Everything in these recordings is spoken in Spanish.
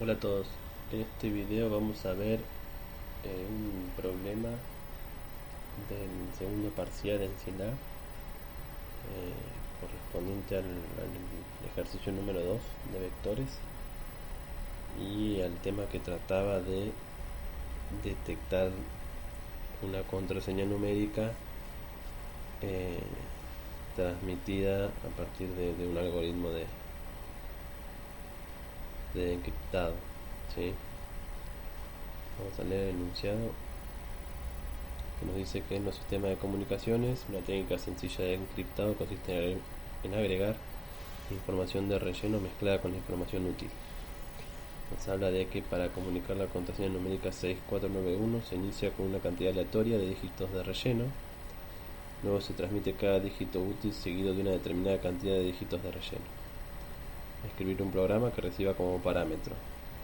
Hola a todos, en este video vamos a ver un problema del segundo parcial en SILAB correspondiente al ejercicio número 2 de vectores y al tema que trataba de detectar una contraseña numérica eh, transmitida a partir de un algoritmo de encriptado, ¿sí? Vamos a leer el enunciado que nos dice que en los sistemas de comunicaciones una técnica sencilla de encriptado consiste en agregar información de relleno mezclada con información útil. Nos habla de que para comunicar la contraseña numérica 6491 se inicia con una cantidad aleatoria de dígitos de relleno, luego se transmite cada dígito útil seguido de una determinada cantidad de dígitos de relleno. Escribir un programa que reciba como parámetro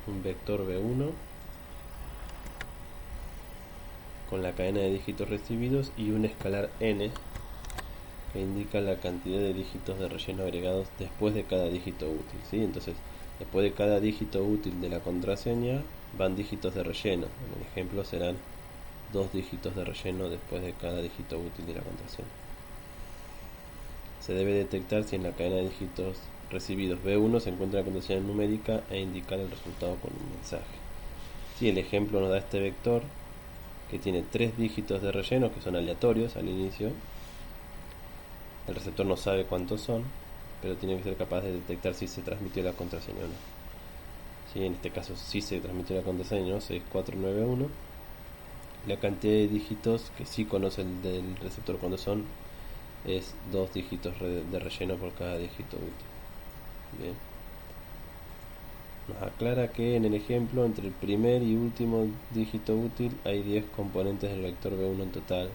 un vector B1 con la cadena de dígitos recibidos y un escalar n que indica la cantidad de dígitos de relleno agregados después de cada dígito útil, ¿sí? Entonces, después de cada dígito útil de la contraseña van dígitos de relleno. En el ejemplo serán 2 dígitos de relleno después de cada dígito útil de la contraseña. Se debe detectar si en la cadena de dígitos recibidos B1 se encuentra la contraseña numérica e indicar el resultado con un mensaje. Si el ejemplo nos da este vector que tiene 3 dígitos de relleno que son aleatorios al inicio, el receptor no sabe cuántos son, pero tiene que ser capaz de detectar si se transmitió la contraseña o no. ¿Sí? En este caso sí se transmitió la contraseña, ¿no? 6491. La cantidad de dígitos que sí conoce el del receptor cuando son es 2 dígitos de relleno por cada dígito útil. Bien. Nos aclara que en el ejemplo entre el primer y último dígito útil hay 10 componentes del vector B1 en total,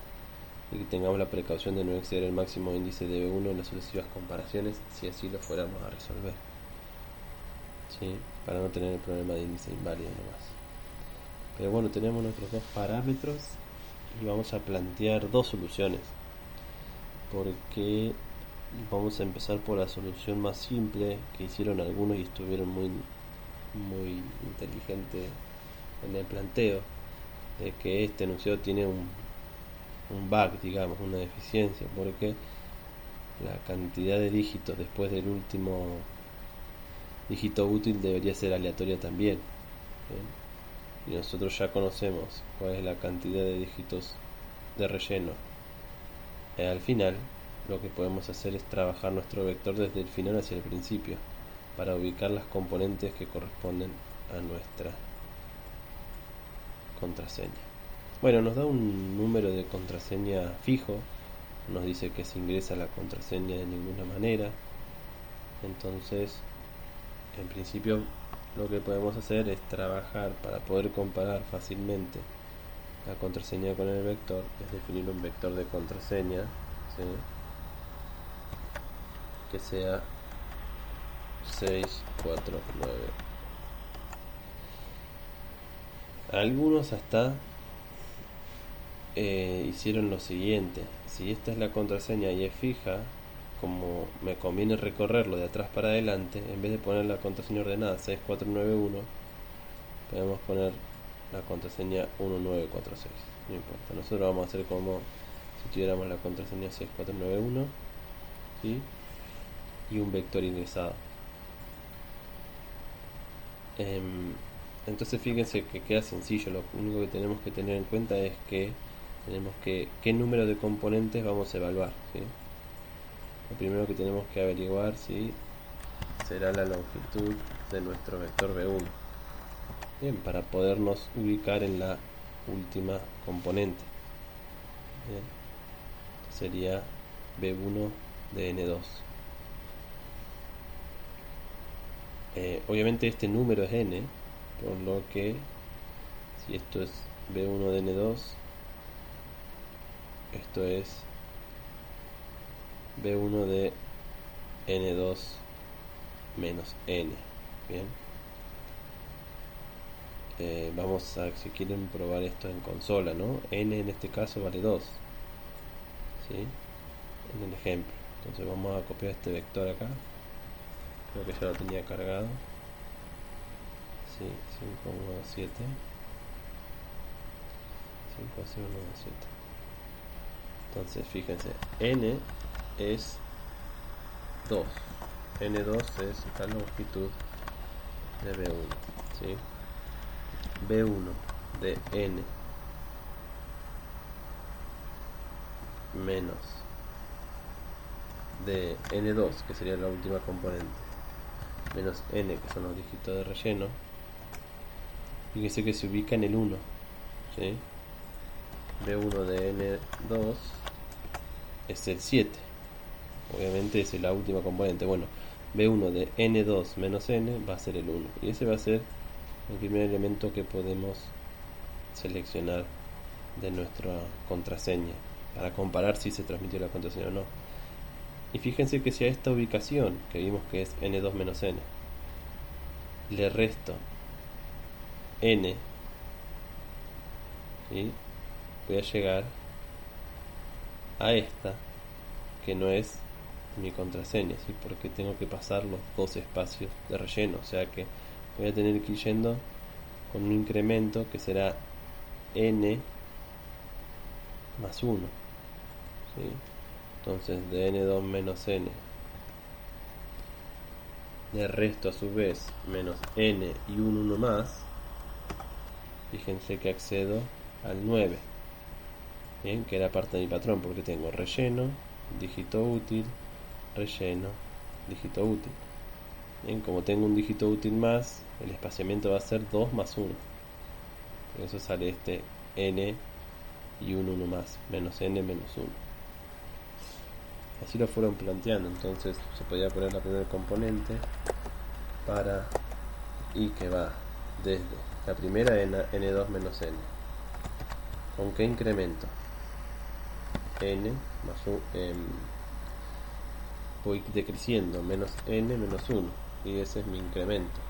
y que tengamos la precaución de no exceder el máximo índice de B1 en las sucesivas comparaciones si así lo fuéramos a resolver, ¿sí? Para no tener el problema de índice inválido nomás. Pero bueno, tenemos nuestros dos parámetros y vamos a plantear dos soluciones, porque vamos a empezar por la solución más simple que hicieron algunos y estuvieron muy inteligentes en el planteo, de que este enunciado tiene un bug, digamos, una deficiencia, porque la cantidad de dígitos después del último dígito útil debería ser aleatoria también. ¿Bien? Y nosotros ya conocemos cuál es la cantidad de dígitos de relleno al final. Lo que podemos hacer es trabajar nuestro vector desde el final hacia el principio para ubicar las componentes que corresponden a nuestra contraseña. Bueno, nos da un número de contraseña fijo, nos dice que se ingresa la contraseña de ninguna manera. Entonces, en principio, lo que podemos hacer es trabajar para poder comparar fácilmente la contraseña con el vector, es definir un vector de contraseña, ¿sí? Que sea 649. Algunos hasta hicieron lo siguiente: si esta es la contraseña y es fija, como me conviene recorrerlo de atrás para adelante, en vez de poner la contraseña ordenada 6491, podemos poner la contraseña 1946. No importa, nosotros vamos a hacer como si tuviéramos la contraseña 6491, ¿sí? Y un vector ingresado. Entonces fíjense que queda sencillo. Lo único que tenemos que tener en cuenta es que tenemos que qué número de componentes vamos a evaluar, ¿sí? Lo primero que tenemos que averiguar si será la longitud de nuestro vector B1. Bien, para podernos ubicar en la última componente. Bien, sería B1 de N2. Obviamente este número es N, por lo que si esto es B1 de N2, esto es B1 de N2 menos N. Bien. Vamos a, si quieren, probar esto en consola, ¿no? N en este caso vale 2, ¿sí? En el ejemplo. Entonces vamos a copiar este vector acá. Creo que ya lo tenía cargado. ¿sí? 5127 50127. Entonces fíjense, n es 2, n2 es la longitud de B1, ¿sí? B1 de n menos de n2, que sería la última componente, menos n, que son los dígitos de relleno. Fíjense que se ubica en el 1, ¿sí? B1 de n2 es el 7, obviamente es la última componente. Bueno, B1 de n2 menos n va a ser el 1, y ese va a ser el primer elemento que podemos seleccionar de nuestra contraseña para comparar si se transmitió la contraseña o no. Y fíjense que si a esta ubicación, que vimos que es n2 menos n, le resto n, ¿sí? Voy a llegar a esta, que no es mi contraseña, ¿sí? Porque tengo que pasar los dos espacios de relleno, o sea que voy a tener que ir yendo con un incremento que será n más 1, ¿sí? Entonces de n2 menos n le resto a su vez menos n y un 1 más. Fíjense que accedo al 9, bien, que era parte de mi patrón, porque tengo relleno, dígito útil, relleno, dígito útil. Bien, como tengo un dígito útil más, el espaciamiento va a ser 2 más 1. Por eso sale este n y un 1 más, menos n menos 1. Así lo fueron planteando. Entonces se podía poner la primera componente para y que va desde la primera n2 menos n. ¿Con qué incremento? N más 1, voy decreciendo, menos n menos 1, y ese es mi incremento.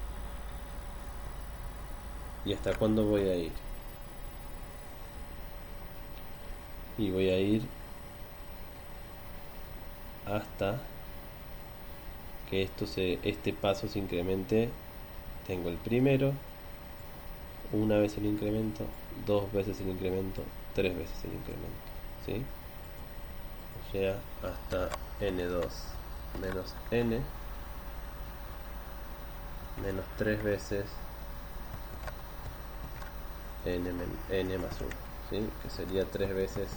¿Y hasta cuándo voy a ir? Y voy a ir hasta que este paso se incremente. Tengo el primero, una vez el incremento, dos veces el incremento, tres veces el incremento, ¿sí? O sea, hasta n2 menos n menos 3 veces n más 1, ¿sí? Que sería 3 veces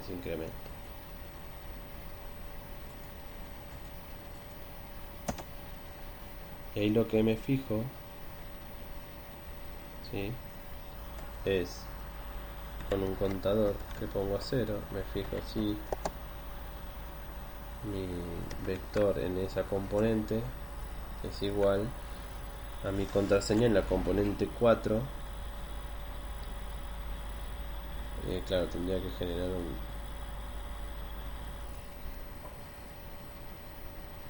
ese incremento. Y ahí lo que me fijo, ¿sí? Es con un contador que pongo a 0, me fijo si mi vector en esa componente es igual a mi contraseña en la componente 4. Claro, tendría que generar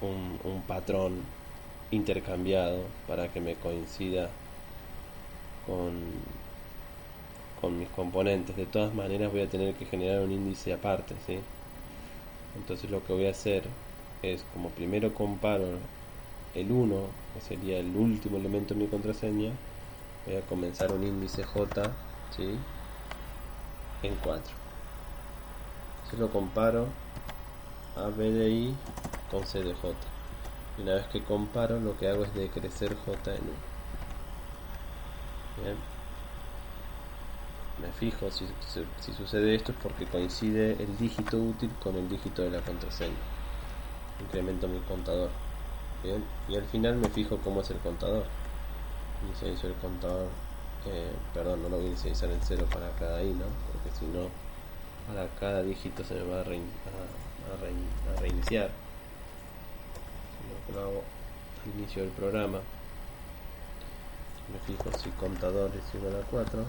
un patrón intercambiado para que me coincida con mis componentes. De todas maneras voy a tener que generar un índice aparte, ¿sí? Entonces lo que voy a hacer es, como primero comparo el 1, que sería el último elemento de mi contraseña, voy a comenzar un índice J, ¿sí? En 4. Entonces lo comparo a BDI con CDJ. Y una vez que comparo, lo que hago es decrecer J en 1. Bien. Me fijo si sucede esto es porque coincide el dígito útil con el dígito de la contraseña. Incremento mi contador. Bien. Y al final me fijo cómo es el contador. Inicializo el contador. Perdón, no lo voy a inicializar en 0 para cada i, ¿no? Porque si no, para cada dígito se me va a reiniciar. Lo hago al inicio del programa. Me fijo si contador es igual a 4.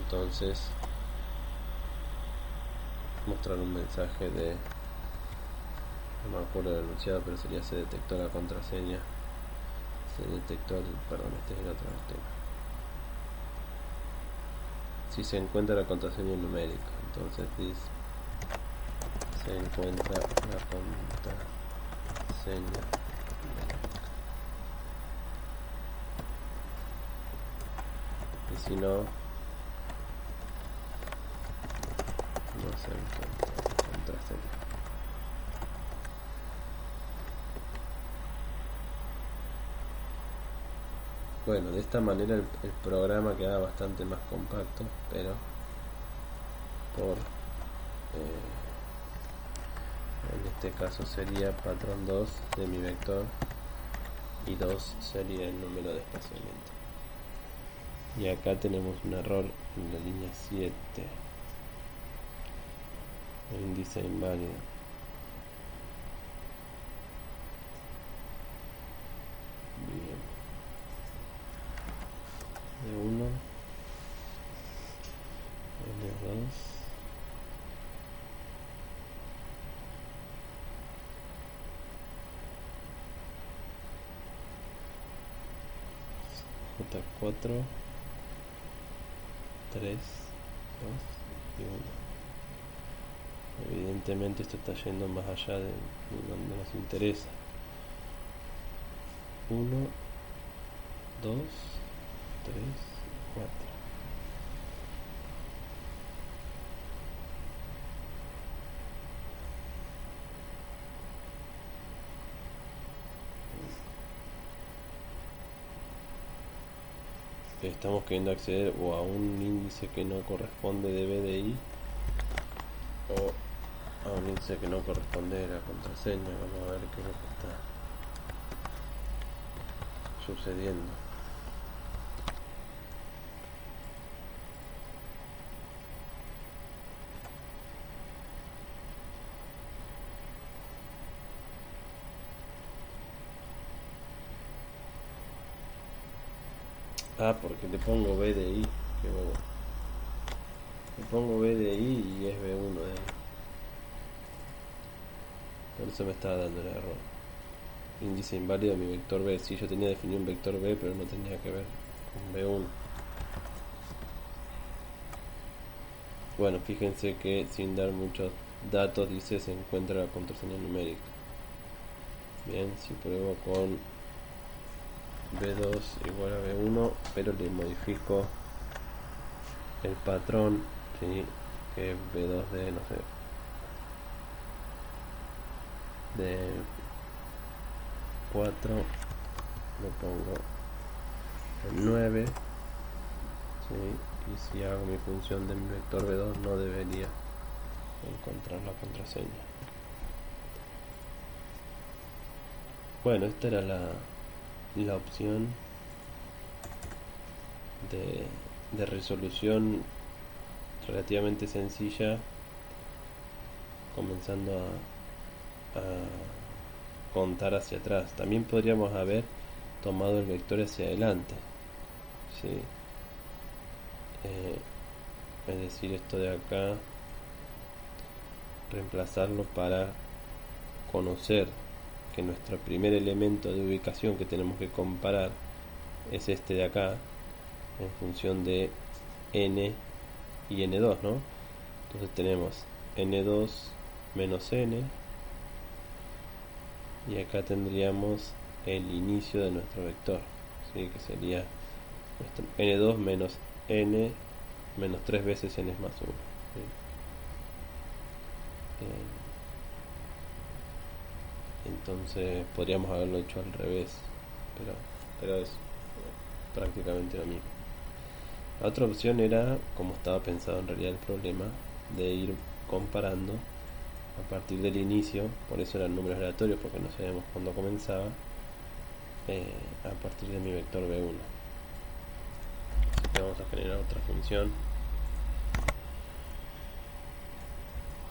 Entonces mostrar un mensaje de, no me acuerdo del enunciado, pero sería: se detectó la contraseña, se detectó perdón, este es el otro tema. Si se encuentra la contraseña numérica, entonces dice: se encuentra la contraseña. si no se encuentra contraseña. Bueno, de esta manera el programa queda bastante más compacto, pero por en este caso sería patrón 2 de mi vector y 2 sería el número de espaciamiento. Y acá tenemos un error en la línea 7, el índice inválido. Bien. N1, N2, J4, 3, 2 y 1. Evidentemente esto está yendo más allá de donde nos interesa. 1, 2, 3, 4. Estamos queriendo acceder o a un índice que no corresponde de BDI o a un índice que no corresponde de la contraseña. Vamos a ver qué es lo que está sucediendo. Porque le pongo BDI, que bobo. Le pongo BDI y es B1 de ahí. Por eso me estaba dando el error. Índice inválido de mi vector B. Sí, yo tenía definido un vector B, pero no tenía que ver con B1. Bueno, fíjense que sin dar muchos datos dice se encuentra la contraseña numérica. Bien, si pruebo con B2 igual a B1, pero le modifico el patrón, ¿sí? Que es B2 de, no sé, de 4, le pongo el 9, ¿sí? Y si hago mi función de mi vector B2 no debería encontrar la contraseña. Bueno, esta era la opción de resolución relativamente sencilla, comenzando a contar hacia atrás. También podríamos haber tomado el vector hacia adelante, ¿sí? Es decir, esto de acá, reemplazarlo para conocer que nuestro primer elemento de ubicación que tenemos que comparar es este de acá, en función de n y n2, ¿no? Entonces tenemos n2 menos n, y acá tendríamos el inicio de nuestro vector, ¿sí? Que sería nuestro n2 menos n menos 3 veces n más 1, ¿sí? Entonces podríamos haberlo hecho al revés, pero es prácticamente lo mismo. La otra opción era, como estaba pensado en realidad el problema, de ir comparando a partir del inicio, por eso eran números aleatorios, porque no sabíamos cuándo comenzaba, a partir de mi vector B1. Así que vamos a generar otra función,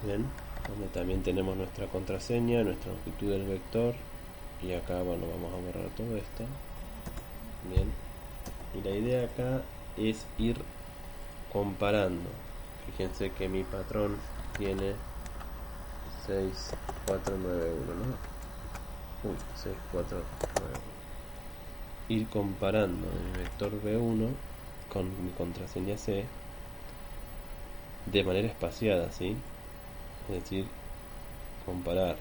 bien, donde también tenemos nuestra contraseña, nuestra longitud del vector, y acá, bueno, vamos a borrar todo esto, bien, y la idea acá es ir comparando. Fíjense que mi patrón tiene 6491, ¿no? 6491. Ir comparando el vector B1 con mi contraseña C de manera espaciada, ¿sí? Es decir, comparar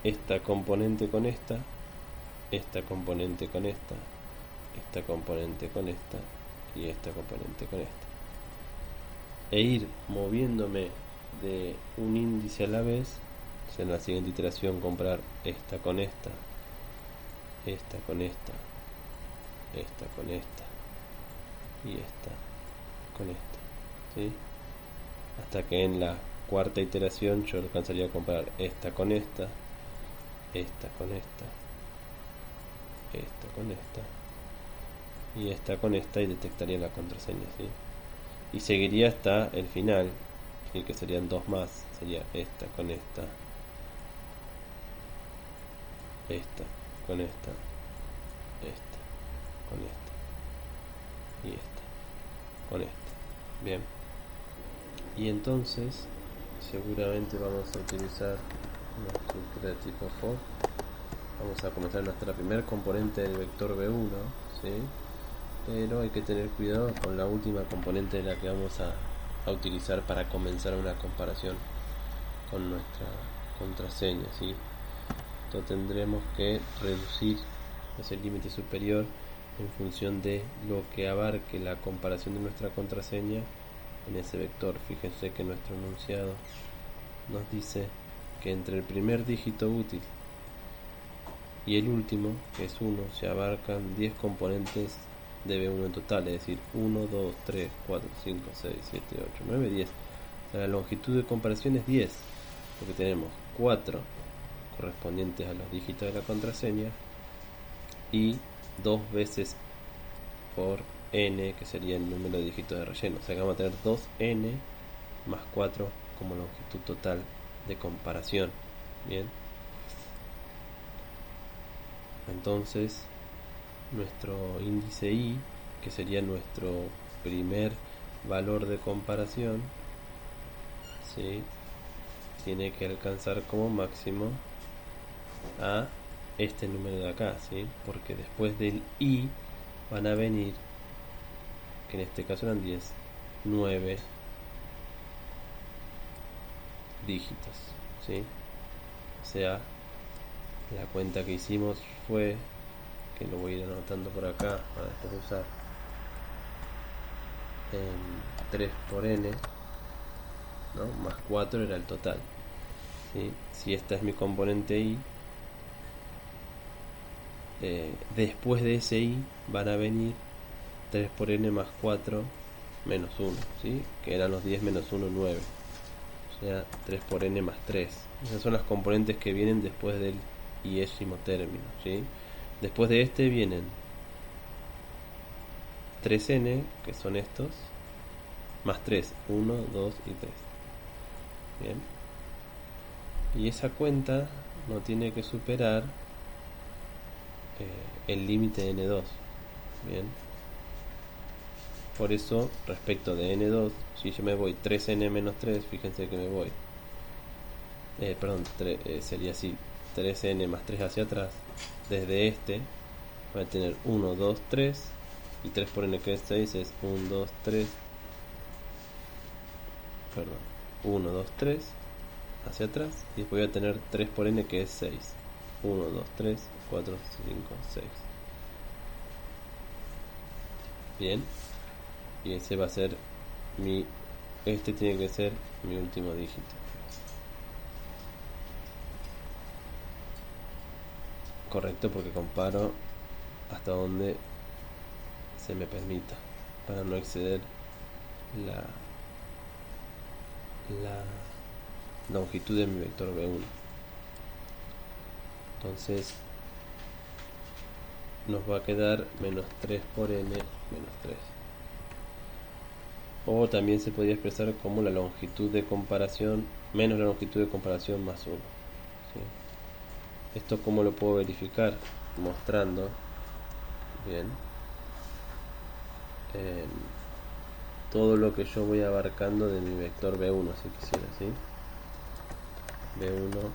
esta componente con esta componente con esta, esta componente con esta y esta componente con esta, e ir moviéndome de un índice a la vez. O sea, en la siguiente iteración comprar esta con esta, esta con esta, esta con esta y esta con esta, ¿sí? Hasta que en la cuarta iteración yo alcanzaría a comprar esta con esta, esta con esta, esta con esta y esta con esta, y detectaría la contraseña, ¿sí? Y seguiría hasta el final, ¿sí? Que serían dos más, sería esta con esta, esta con esta, esta con esta y esta con esta. Bien, y entonces seguramente vamos a utilizar una estructura de tipo for. Vamos a comenzar nuestra primer componente del vector v1, ¿sí? Pero hay que tener cuidado con la última componente de la que vamos a utilizar para comenzar una comparación con nuestra contraseña, ¿sí? Entonces tendremos que reducir ese límite superior en función de lo que abarque la comparación de nuestra contraseña en ese vector. Fíjense que nuestro enunciado nos dice que entre el primer dígito útil y el último, que es 1, se abarcan 10 componentes de V1 en total, es decir, 1, 2, 3, 4, 5, 6, 7, 8, 9, 10. O sea, la longitud de comparación es 10, porque tenemos 4 correspondientes a los dígitos de la contraseña y 2 veces por n, que sería el número de dígitos de relleno. O sea que vamos a tener 2n más 4 como longitud total de comparación. Bien, entonces nuestro índice i, que sería nuestro primer valor de comparación, ¿sí? Tiene que alcanzar como máximo a este número de acá, ¿sí? Porque después del i van a venir, que en este caso eran 10, 9 dígitos, ¿sí? O sea, la cuenta que hicimos fue, que lo voy a ir anotando por acá para después usar, 3 por n, ¿no? Más 4 era el total, ¿sí? Si esta es mi componente i, después de ese i van a venir 3 por n más 4 menos 1, ¿sí? Que eran los 10 menos 1, 9. O sea, 3 por n más 3. Esas son las componentes que vienen después del iésimo término, ¿sí? Después de este vienen 3n, que son estos, más 3, 1, 2 y 3. Bien. Y esa cuenta no tiene que superar el límite de n2. Bien. Por eso, respecto de n2, si yo me voy 3n menos 3, fíjense que me voy, sería así, 3n más 3 hacia atrás. Desde este voy a tener 1, 2, 3, y 3 por n que es 6 es 1, 2, 3, perdón, 1, 2, 3 hacia atrás, y después voy a tener 3 por n que es 6, 1, 2, 3, 4, 5, 6. Bien, y ese va a ser este tiene que ser mi último dígito. Correcto, porque comparo hasta donde se me permita para no exceder la longitud de mi vector v1. Entonces nos va a quedar menos 3 por n menos 3. O también se podría expresar como la longitud de comparación menos la longitud de comparación más 1, ¿sí? Esto cómo lo puedo verificar, mostrando bien todo lo que yo voy abarcando de mi vector v1, si quisiera, ¿sí? v1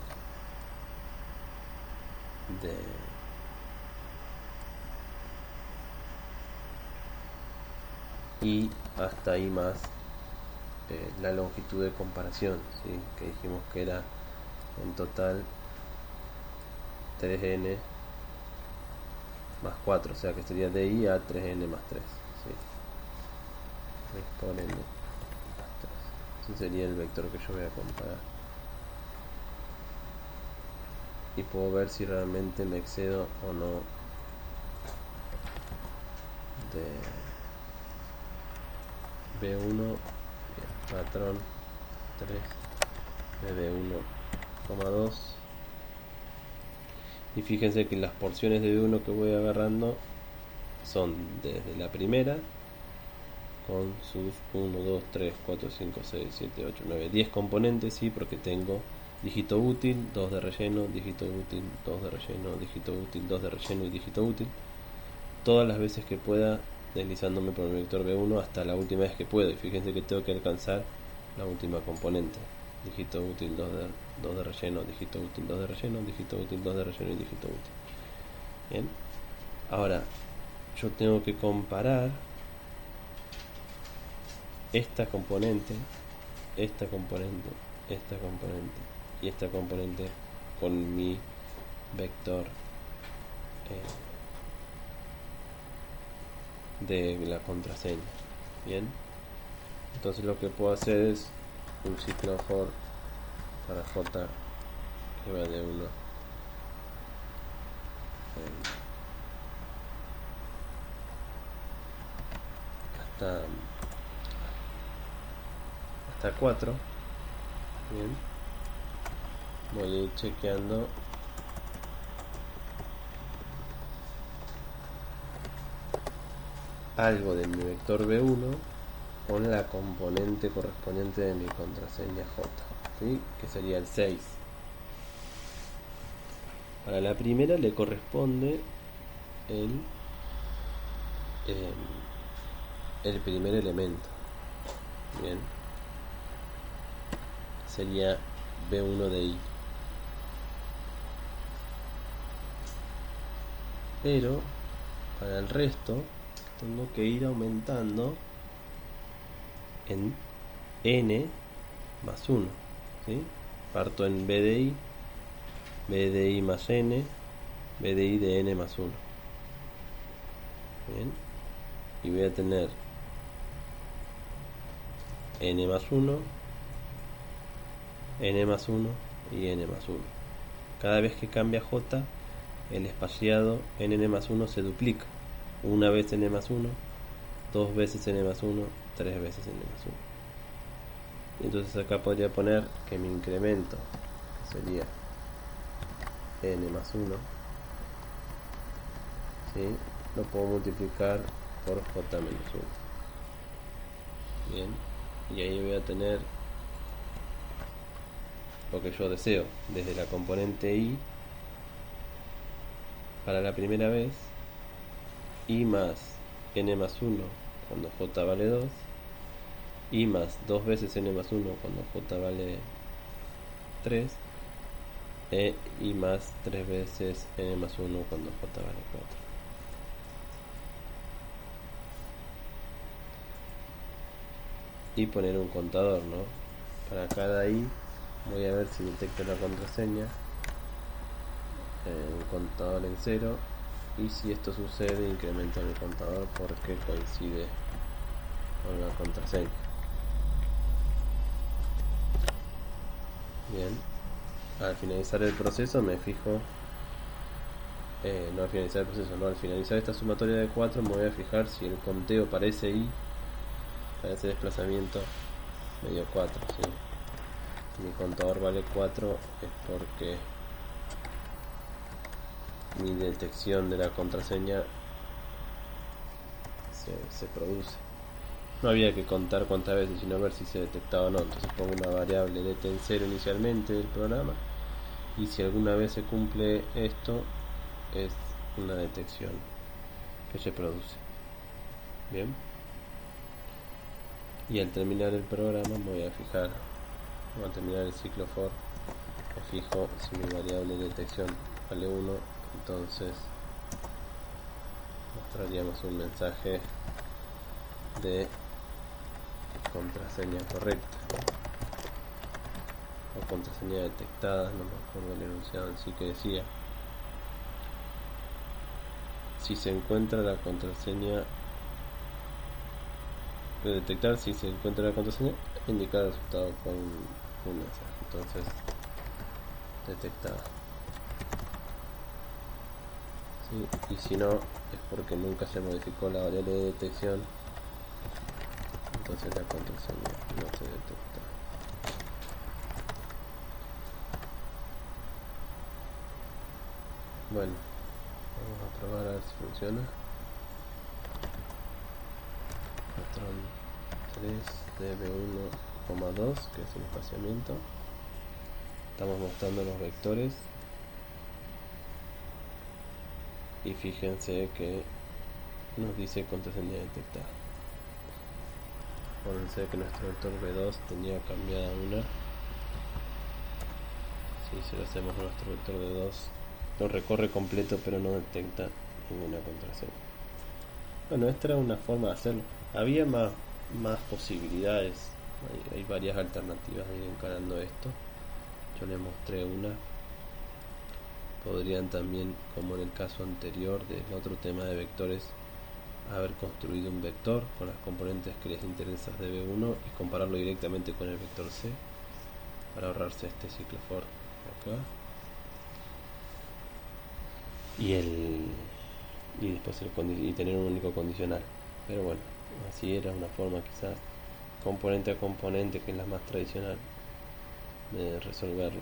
de y hasta ahí más la longitud de comparación, ¿sí? Que dijimos que era en total 3n más 4, o sea que sería DI a 3N más 3, ¿sí? 3 por N más 3. Ese sería el vector que yo voy a comparar. Y puedo ver si realmente me excedo o no de B1, patrón 3 de B1,2. Y fíjense que las porciones de B1 que voy agarrando son desde la primera, con sus 1, 2, 3, 4, 5, 6, 7, 8, 9, 10 componentes, ¿sí? Porque tengo dígito útil, 2 de relleno, dígito útil, 2 de relleno, dígito útil, 2 de relleno y dígito útil. Todas las veces que pueda, deslizándome por el vector B1 hasta la última vez que puedo. Y fíjense que tengo que alcanzar la última componente. Dígito útil, 2 de relleno, dígito útil, 2 de relleno, dígito útil, 2 de relleno y dígito útil. Bien. Ahora, yo tengo que comparar esta componente, esta componente, esta componente y esta componente con mi vector de la contraseña. Bien, entonces lo que puedo hacer es un ciclo for para J que va de 1 hasta 4. Bien, voy a ir chequeando algo de mi vector B1 con la componente correspondiente de mi contraseña J, ¿sí? Que sería el 6. Para la primera le corresponde el primer elemento. Bien, sería B1 de I. Pero para el resto tengo que ir aumentando en N más 1, ¿sí? Parto en B de I más N, B de I de N más 1. Bien, y voy a tener N más 1, N más 1 y N más 1. Cada vez que cambia J, el espaciado en N más 1 se duplica. Una vez N más 1, dos veces N más 1, tres veces N más 1. Entonces acá podría poner que mi incremento, que sería N más 1, ¿sí? Lo puedo multiplicar por J menos 1. Bien, y ahí voy a tener lo que yo deseo, desde la componente I para la primera vez, I más N más 1 cuando J vale 2, I más 2 veces N más 1 cuando J vale 3, e I más 3 veces N más 1 cuando J vale 4. Y poner un contador, ¿no? Para cada I voy a ver si detecto la contraseña, un contador en 0, y si esto sucede incremento el contador porque coincide con la contraseña. Bien, al finalizar el proceso me fijo, no al finalizar el proceso, no, al finalizar esta sumatoria de 4 me voy a fijar si el conteo para ese I, para ese desplazamiento me dio 4, ¿sí? Si mi contador vale 4 es porque mi detección de la contraseña se produce. No había que contar cuántas veces, sino ver si se detectaba o no. Entonces pongo una variable det en 0 inicialmente del programa, y si alguna vez se cumple esto, es una detección que se produce. Bien, y al terminar el programa me voy a fijar, al terminar el ciclo for, me fijo si mi variable de detección vale 1, entonces mostraríamos un mensaje de contraseña correcta o contraseña detectada, no me acuerdo el enunciado en sí que decía. si se encuentra la contraseña, de detectar si se encuentra la contraseña, indicar el resultado con un mensaje. Entonces, detectada. ¿Sí? Y si no, es porque nunca se modificó la variable de detección, entonces la contraseña no se detecta. Bueno, vamos a probar a ver si funciona. Patrón 3 db1,2, que es el espaciamiento. Estamos mostrando los vectores y fíjense que nos dice contraseña detectada. Acuérdense que nuestro vector B2 tenía cambiada una. Si lo hacemos a nuestro vector B2, lo recorre completo pero no detecta ninguna contraseña. Bueno, esta era una forma de hacerlo. Había más posibilidades. Hay varias alternativas de ir encarando esto. Yo les mostré una. Podrían también, como en el caso anterior del otro tema de vectores, haber construido un vector con las componentes que les interesan de B1 y compararlo directamente con el vector C para ahorrarse este ciclo for acá y después y tener un único condicional. Pero bueno, así era una forma quizás componente a componente, que es la más tradicional, de resolverlo.